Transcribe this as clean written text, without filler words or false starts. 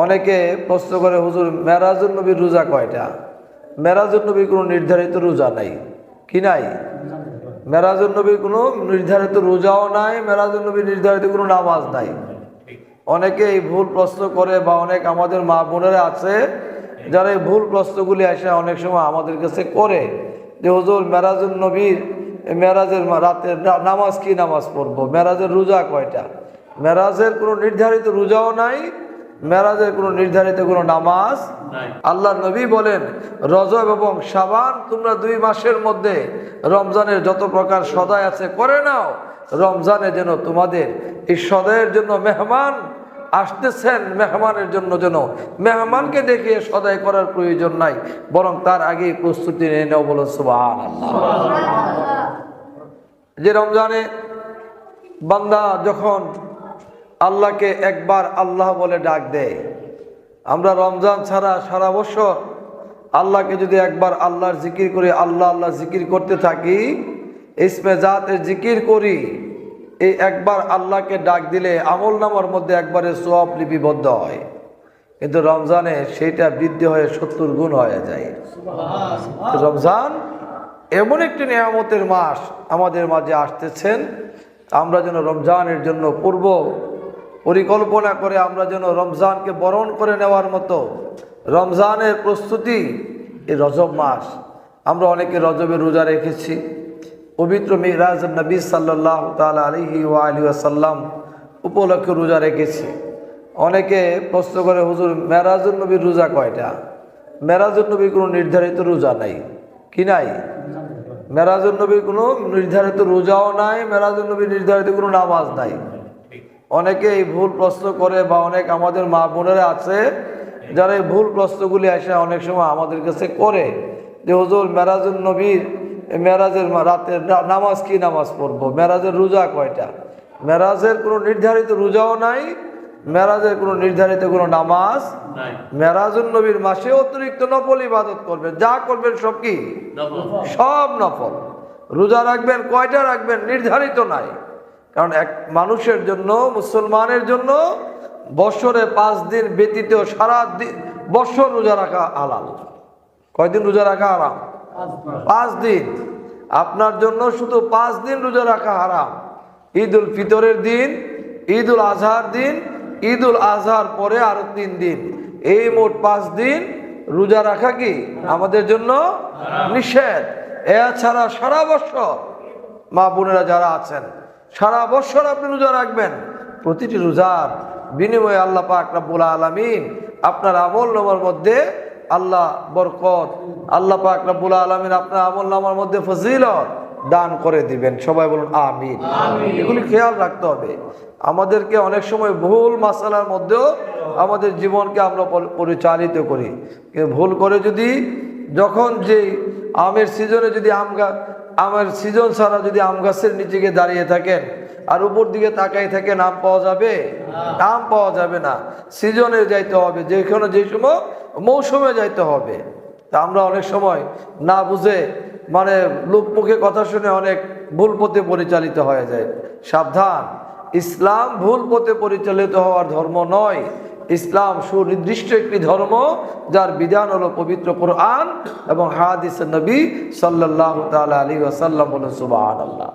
অনেকে প্রশ্ন করে, হুজুর মেরাজুন নবীর রোজা কয়টা? মেরাজুন নবীর কোনো নির্ধারিত রোজা নাই। কি নাই? মেরাজুন নবীর কোনো নির্ধারিত রোজাও নাই, মেরাজুন নবীর নির্ধারিত কোনো নামাজ নাই। অনেকে এই ভুল প্রশ্ন করে, বা অনেক আমাদের মা বোনেরা আছে যারা এই ভুল প্রশ্নগুলি আসে অনেক সময় আমাদের কাছে করে, যে হুজুর মেরাজুন নবীর মেরাজের রাতের নামাজ কি নামাজ পড়বো, মেরাজের রোজা কয়টা? মেরাজের কোনো নির্ধারিত রোজাও নাই, মেরাজের কোনো নির্ধারিত কোনো নামাজ। আল্লাহ নবী বলেন, রজব এবং শাবান তোমরা 2 মাসের মধ্যে রমজানের যত প্রকার সদাই আছে করে নাও, রমজানে যেন তোমাদের এই সদাইয়ের জন্য মেহমান আসতেছেন, মেহমানের জন্য যেন মেহমানকে দেখিয়ে সদাই করার প্রয়োজন নাই, বরং তার আগেই প্রস্তুতি নিয়ে নাও। বলো সুবহানাল্লাহ। যে রমজানে বান্দা যখন আল্লাহকে একবার আল্লাহ বলে ডাক দেয়, আমরা রমজান ছাড়া সারা বছর আল্লাহকে যদি একবার আল্লাহর জিকির করি, আল্লাহ আল্লাহ জিকির করতে থাকি, ইসমে জাতের জিকির করি, এই একবার আল্লাহকে ডাক দিলে আমল নামার মধ্যে একবারে সওয়াব লিপিবদ্ধ হয়। কিন্তু রমজানে সেইটা বৃদ্ধি হয়ে 70 গুণ হয়ে যায়। রমজান এমন একটি নিয়ামতের মাস আমাদের মাঝে আসতেছেন, আমরা যেন রমজানের জন্য পূর্ব পরিকল্পনা করে আমরা যেন রমজানকে বরণ করে নেওয়ার মতো রমজানের প্রস্তুতি। এই রজব মাস আমরা অনেকে রজবের রোজা রেখেছি, পবিত্র মিরাজ নবী সাল্লাল্লাহু তাআলা আলাইহি ওয়া আলিহি ওয়াসাল্লাম উপলক্ষে রোজা রেখেছি। অনেকে প্রশ্ন করে, হুজুর মেরাজুন নবীর রোজা কয়টা? মেরাজুন নবীর কোনো নির্ধারিত রোজা নাই। কি নাই? মেরাজুন নবীর কোনো নির্ধারিত রোজাও নাই, মেরাজুন নবীর নির্ধারিত কোনো নামাজ নাই। অনেকে এই ভুল প্রশ্ন করে, বা অনেক আমাদের মা বোনেরা আছে যারা এই ভুল প্রশ্নগুলি আসে অনেক সময় আমাদের কাছে করে, যে হুজুর মেরাজুন নবীর মেরাজের রাতের নামাজ কি নামাজ পড়বো, মেরাজের রোজা কয়টা? মেরাজের কোনো নির্ধারিত রোজাও নাই, মেরাজের কোনো নির্ধারিত কোনো নামাজ। মেরাজুন নবীর মাসে অতিরিক্ত নফল ইবাদত করবেন, যা করবেন সব কি? সব নফল। রোজা রাখবেন, কয়টা রাখবেন নির্ধারিত নাই। কারণ এক মানুষের জন্য, মুসলমানের জন্য বছরে 5 দিন ব্যতীত সারা বছর রোজা রাখা হালাল। কয়দিন রোজা রাখা হারাম? 5 দিন। আপনার জন্য শুধু 5 দিন রোজা রাখা হারাম। ঈদুল ফিতরের দিন, ঈদুল আজহার দিন, ঈদুল আজহার পরে আরো 3 দিন, এই মোট 5 দিন রোজা রাখা কি আমাদের জন্য নিষেধ। এছাড়া সারা বছর মা বোনেরা যারা আছেন, সারা বছর আপনি রোজা রাখবেন। প্রতিটি রোজার বিনিময়ে আল্লাহ পাক রব্বুল আলামিন আপনার আমল নামার মধ্যে আল্লাহ বরকত, আল্লাহ পাক রব্বুল আলামিন আপনার আমল নামার মধ্যে ফজিলত দান করে দিবেন। সবাই বলুন আমিন। এগুলি খেয়াল রাখতে হবে। আমাদেরকে অনেক সময় ভুল মাসালার মধ্যেও আমাদের জীবনকে আমরা পরিচালিত করি। ভুল করে যদি যখন যে আমের সিজনে যদি আমের সিজন ছাড়া যদি আম গাছের নিচে গিয়ে দাঁড়িয়ে থাকেন আর উপর দিকে তাকাই থাকেন, আম পাওয়া যাবে? আম পাওয়া যাবে না। সিজনে যাইতে হবে, যেখানে যে সময় মৌসুমে যাইতে হবে। তা আমরা অনেক সময় না বুঝে মানে লোকমুখে কথা শুনে অনেক ভুল পথে পরিচালিত হয়ে যায়। সাবধান, ইসলাম ভুল পথে পরিচালিত হওয়ার ধর্ম নয়। ইসলাম সুনির্দিষ্ট একটি ধর্ম, যার বিধান হলো পবিত্র কোরআন এবং হাদিসে নবী সাল্লাল্লাহু তাআলা আলাইহি ওয়াসাল্লাম। বলুন সুবহানাল্লাহ।